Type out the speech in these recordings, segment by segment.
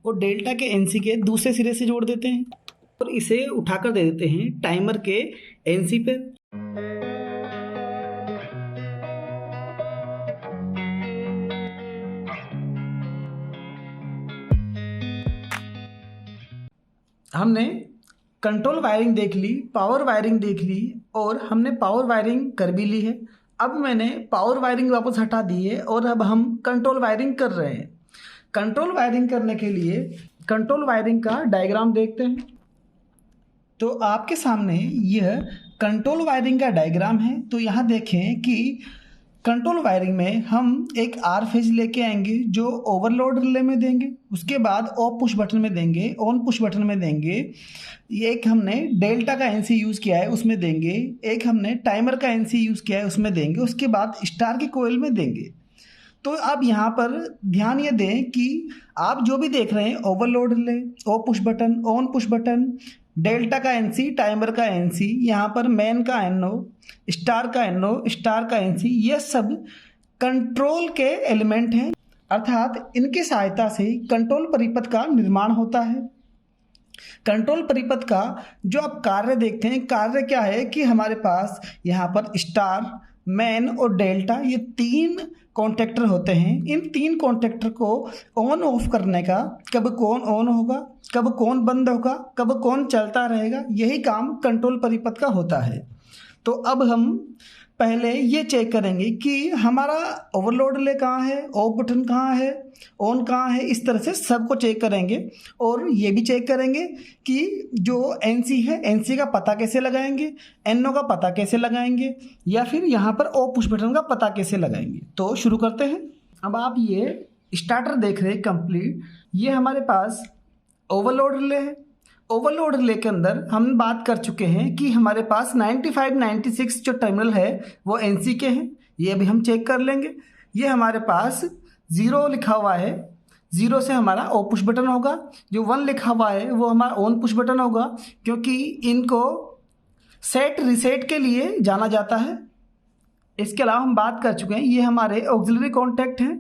और डेल्टा के एनसी के दूसरे सिरे से जोड़ देते हैं और इसे उठाकर दे देते हैं टाइमर के एनसी पे। हमने कंट्रोल वायरिंग देख ली, पावर वायरिंग देख ली और हमने पावर वायरिंग कर भी ली है। अब मैंने पावर वायरिंग वापस हटा दी है और अब हम कंट्रोल वायरिंग कर रहे हैं। कंट्रोल वायरिंग करने के लिए कंट्रोल वायरिंग का डायग्राम देखते हैं। तो आपके सामने यह कंट्रोल वायरिंग का डायग्राम है। तो यहाँ देखें कि कंट्रोल वायरिंग में हम एक आर फेज लेके आएंगे जो ओवरलोड रिले में देंगे, उसके बाद ऑफ पुश बटन में देंगे, ऑन पुश बटन में देंगे, एक हमने डेल्टा का एनसी यूज़ किया है उसमें देंगे, एक हमने टाइमर का एनसी यूज़ किया है उसमें देंगे, उसके बाद स्टार की कोयल में देंगे। तो आप यहाँ पर ध्यान ये दें कि आप जो भी देख रहे हैं overload relay, of push button, on push button, delta का एनसी, टाइमर का एनसी, यहाँ पर मैन का एनओ, स्टार का एनओ, स्टार का एनसी, ये सब कंट्रोल के एलिमेंट हैं। अर्थात इनकी सहायता से कंट्रोल परिपथ का निर्माण होता है। कंट्रोल परिपथ का जो आप कार्य देखते हैं, कार्य क्या है कि हमारे पास यहाँ पर स्टार, मैन और डेल्टा ये तीन कॉन्टैक्टर होते हैं। इन तीन कॉन्टैक्टर को ऑन ऑफ करने का, कब कौन ऑन होगा, कब कौन बंद होगा, कब कौन चलता रहेगा, यही काम कंट्रोल परिपथ का होता है। तो अब हम पहले ये चेक करेंगे कि हमारा ओवरलोड रिले कहाँ है, ऑफ बटन कहाँ है, ऑन कहाँ है, इस तरह से सबको चेक करेंगे। और ये भी चेक करेंगे कि जो एनसी है, एनसी का पता कैसे लगाएंगे, एनओ का पता कैसे लगाएंगे, या फिर यहाँ पर ऑफ पुश बटन का पता कैसे लगाएंगे। तो शुरू करते हैं। अब आप ये स्टार्टर देख रहे हैं कंप्लीट, ये हमारे पास ओवरलोड रिले है। ओवरलोड रिले के अंदर हम बात कर चुके हैं कि हमारे पास 95, 96 जो टर्मिनल है वो एनसी के हैं। ये भी हम चेक कर लेंगे। ये हमारे पास 0 लिखा हुआ है, 0 से हमारा ऑफ पुश बटन होगा। जो 1 लिखा हुआ है वो हमारा ऑन पुश बटन होगा, क्योंकि इनको सेट रिसेट के लिए जाना जाता है। इसके अलावा हम बात कर चुके हैं ये हमारे ऑक्सिलरी कॉन्टैक्ट हैं,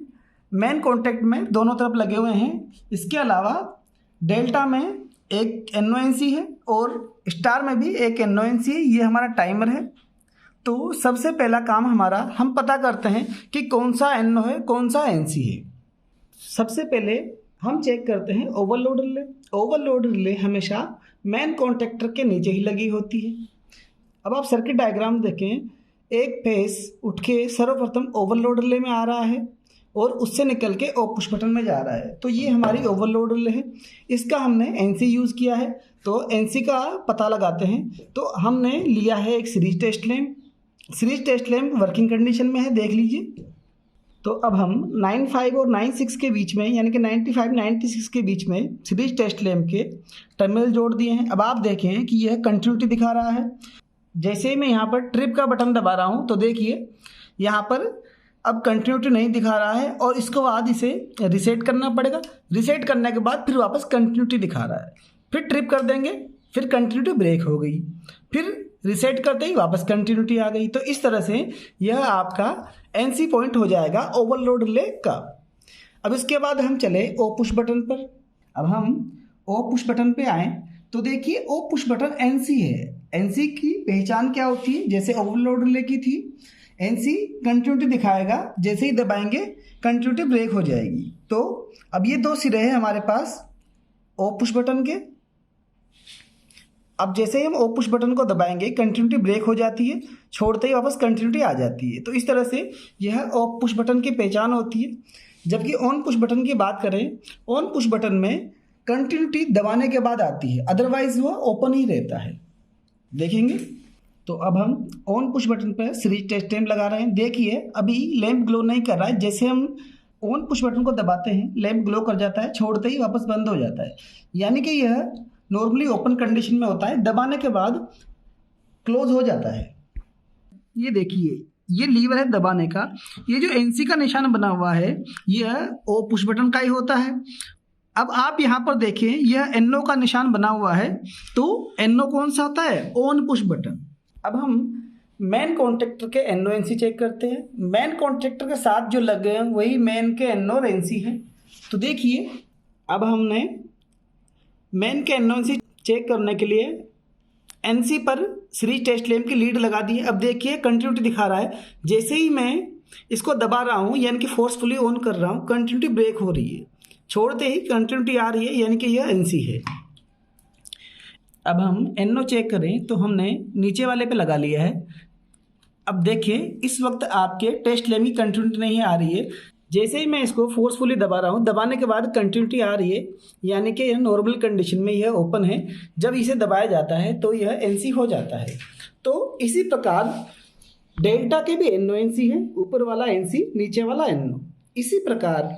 मेन कॉन्टैक्ट में दोनों तरफ लगे हुए हैं। इसके अलावा डेल्टा में एक एनओएनसी है और स्टार में भी एक एनओएनसी है। ये हमारा टाइमर है। तो सबसे पहला काम हमारा, हम पता करते हैं कि कौन सा एनओ है, कौन सा एनसी है। सबसे पहले हम चेक करते हैं ओवरलोड रिले। ओवरलोड रिले हमेशा मेन कॉन्टैक्टर के नीचे ही लगी होती है। अब आप सर्किट डायग्राम देखें, एक फेस उठ के सर्वप्रथम ओवरलोड रिले में आ रहा है और उससे निकल के ऑफ पुश बटन में जा रहा है। तो ये हमारी ओवरलोड रिले है। इसका हमने एनसी यूज़ किया है, तो एनसी का पता लगाते हैं। तो हमने लिया है एक series test lamp. Series test lamp working condition में है, देख लीजिए। तो अब हम 95 और 96 के बीच में, यानी कि 95, 96 के बीच में सीरीज टेस्ट लैंप के टर्मिनल जोड़ दिए हैं। अब आप देखें कि यह कंटिन्यूटी दिखा रहा है। जैसे ही मैं यहाँ पर ट्रिप का बटन दबा रहा हूँ तो देखिए यहाँ पर अब कंटिन्यूटी नहीं दिखा रहा है और इसको बाद इसे रिसेट करना पड़ेगा। रिसेट करने के बाद फिर वापस कंटिन्यूटी दिखा रहा है। फिर ट्रिप कर देंगे, फिर कंटिन्यूटी ब्रेक हो गई, फिर रिसेट करते ही वापस कंटिन्यूटी आ गई। तो इस तरह से यह आपका एनसी पॉइंट हो जाएगा ओवरलोड रिले का। अब इसके बाद हम चले ऑफ पुश बटन पर। अब हम ऑफ पुश बटन पे आए तो देखिए ऑफ पुश बटन एनसी है। एनसी की पहचान क्या होती है? जैसे ओवरलोड रिले की थी, एनसी कंटिन्यूटी दिखाएगा, जैसे ही दबाएंगे कंटिन्यूटी ब्रेक हो जाएगी। तो अब ये दो सिरे हैं हमारे पास ऑफ पुश बटन के। अब जैसे ही हम ऑफ पुश बटन को दबाएंगे कंटिन्यूटी ब्रेक हो जाती है, छोड़ते ही वापस कंटिन्यूटी आ जाती है। तो इस तरह से यह ऑफ पुश बटन की पहचान होती है। जबकि ऑन पुश बटन की बात करें, ऑन पुश बटन में कंटिन्यूटी दबाने के बाद आती है, अदरवाइज वह ओपन ही रहता है। देखेंगे तो अब हम ऑन पुश बटन पर सीरीज टेस्ट लैंप लगा रहे हैं। देखिए अभी लैंप ग्लो नहीं कर रहा है। जैसे हम ऑन पुश बटन को दबाते हैं लैंप ग्लो कर जाता है, छोड़ते ही वापस बंद हो जाता है। यानी कि यह नॉर्मली ओपन कंडीशन में होता है, दबाने के बाद क्लोज हो जाता है। ये देखिए ये लीवर है दबाने का। ये जो एनसी का निशान बना हुआ है यह ऑफ पुश बटन का ही होता है। अब आप यहाँ पर देखिए यह एनओ का निशान बना हुआ है, तो एनओ कौन सा होता है? On push button. अब हम मेन कॉन्टैक्टर के एनओ एनसी चेक करते हैं। मेन कॉन्टैक्टर के साथ जो लगे हैं वही मेन के एनओ और एनसी है। तो देखिए अब हमने मेन के NONC चेक करने के लिए NC पर सीरीज टेस्ट लैंप की लीड लगा दी है। अब देखिए कंटिन्यूटी दिखा रहा है। जैसे ही मैं इसको दबा रहा हूँ यानी कि फोर्सफुली ऑन कर रहा हूँ, कंटिन्यूटी ब्रेक हो रही है। छोड़ते ही कंटिन्यूटी आ रही है यानी कि यह NC है। अब हम NO चेक करें तो हमने नीचे वाले पे लगा लिया है। अब देखिए इस वक्त आपके टेस्ट लैंप की कंटिन्यूटी नहीं आ रही है। जैसे ही मैं इसको फोर्सफुली दबा रहा हूँ, दबाने के बाद कंटिन्यूटी आ रही है यानी कि यह नॉर्मल कंडीशन में यह ओपन है। जब इसे दबाया जाता है तो यह NC हो जाता है। तो इसी प्रकार डेल्टा के भी NONC है, ऊपर वाला NC नीचे वाला NO। इसी प्रकार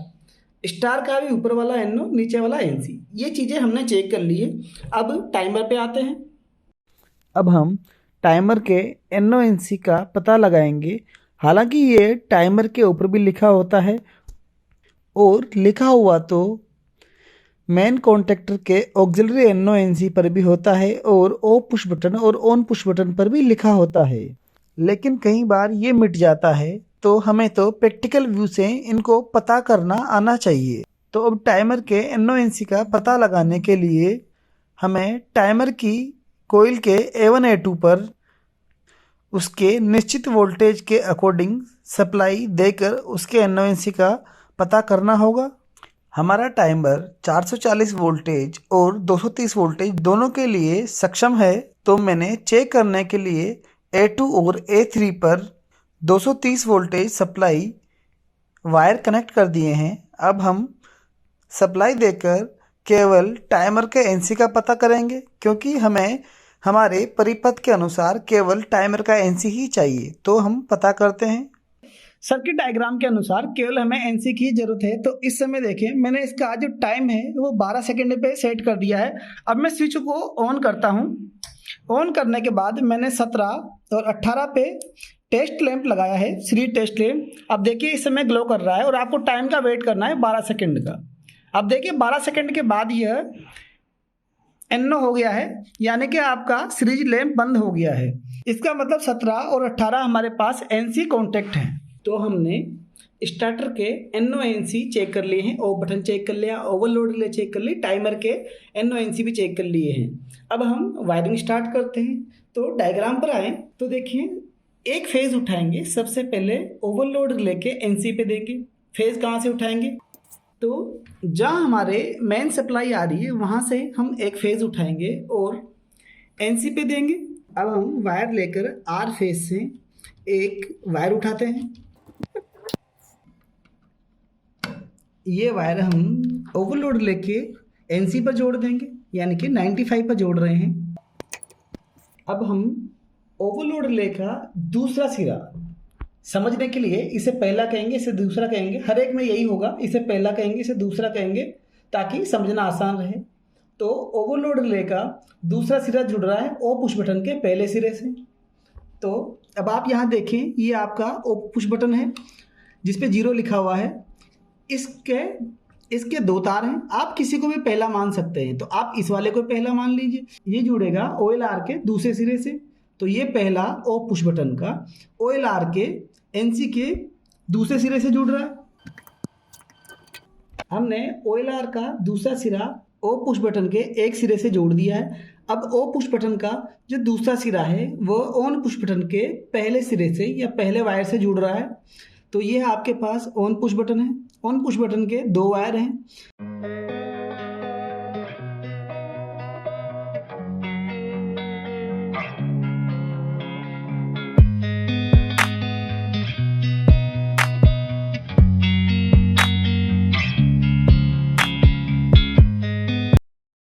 स्टार का भी ऊपर वाला NO नीचे वाला NC। ये चीज़ें हमने चेक कर ली है। अब टाइमर पे आते हैं। अब हम टाइमर के NONC का पता लगाएंगे। हालांकि ये टाइमर के ऊपर भी लिखा होता है और लिखा हुआ तो मेन कॉन्टैक्टर के ऑक्सिलरी NONC पर भी होता है और ऑफ पुश बटन और ऑन पुश बटन पर भी लिखा होता है। लेकिन कई बार ये मिट जाता है, तो हमें तो प्रैक्टिकल व्यू से इनको पता करना आना चाहिए। तो अब टाइमर के NONC का पता लगाने के लिए हमें टाइमर की कोयल के A1 A2 पर उसके निश्चित वोल्टेज के अकॉर्डिंग सप्लाई देकर उसके NONC का पता करना होगा। हमारा टाइमर 440 वोल्टेज और 230 वोल्टेज दोनों के लिए सक्षम है। तो मैंने चेक करने के लिए A2 और A3 पर 230 वोल्टेज सप्लाई वायर कनेक्ट कर दिए हैं। अब हम सप्लाई देकर केवल टाइमर के NC का पता करेंगे, क्योंकि हमें हमारे परिपथ के अनुसार केवल टाइमर का NC ही चाहिए। तो हम पता करते हैं। सर्किट डायग्राम के अनुसार केवल हमें NC की जरूरत है। तो इस समय देखिए मैंने इसका जो टाइम है वो 12 सेकंड पे सेट कर दिया है। अब मैं स्विच को ऑन करता हूँ। ऑन करने के बाद मैंने 17 और 18 पे टेस्ट लैंप लगाया है, सीरीज टेस्ट लैंप। अब देखिए इस समय ग्लो कर रहा है और आपको टाइम का वेट करना है 12 सेकंड का। अब देखिए 12 सेकंड के बाद यह NO हो गया है यानी कि आपका सीरीज लैंप बंद हो गया है। इसका मतलब 17 और 18 हमारे पास NC कॉन्टैक्ट हैं। तो हमने स्टार्टर के NONC चेक कर लिए हैं, ऑफ बटन चेक कर लिया, ओवरलोड रिले चेक कर ली, टाइमर के NONC भी चेक कर लिए हैं। अब हम वायरिंग स्टार्ट करते हैं। तो डायग्राम पर आए तो देखिए एक फेज उठाएंगे। सबसे पहले ओवरलोड रिले के NC पे देंगे। फेज कहाँ से उठाएंगे? तो जहाँ हमारे मेन सप्लाई आ रही है वहाँ से हम एक फेज उठाएंगे और NC पे देंगे। अब हम वायर लेकर R फेज से एक वायर उठाते हैं। ये वायर हम ओवरलोड लेके NC पर जोड़ देंगे यानी कि 95 पर जोड़ रहे हैं। अब हम ओवरलोड रिले का दूसरा सिरा समझने के लिए इसे पहला कहेंगे, इसे दूसरा कहेंगे। हर एक में यही होगा, इसे पहला कहेंगे, इसे दूसरा कहेंगे ताकि समझना आसान रहे। तो ओवरलोड रिले का दूसरा सिरा जुड़ रहा है ओ पुश बटन के पहले सिरे से। तो अब आप यहाँ देखें, ये आपका ओ पुश बटन है जिस पे 0 लिखा हुआ है। इसके 2 तार हैं। आप किसी को भी पहला मान सकते हैं, तो आप इस वाले को पहला मान लीजिए। ये जुड़ेगा OLR के दूसरे सिरे से। तो ये पहला ओ पुश बटन का OLR के NC के दूसरे सिरे से जुड़ रहा है। हमने OLR का दूसरा सिरा ओ पुश बटन के एक सिरे से जोड़ दिया है। अब ओ पुश बटन का जो दूसरा सिरा है वो ऑन पुश बटन के पहले सिरे से या पहले वायर से जुड़ रहा है। तो ये आपके पास ऑन पुश बटन है। ऑन पुश बटन के 2 वायर हैं।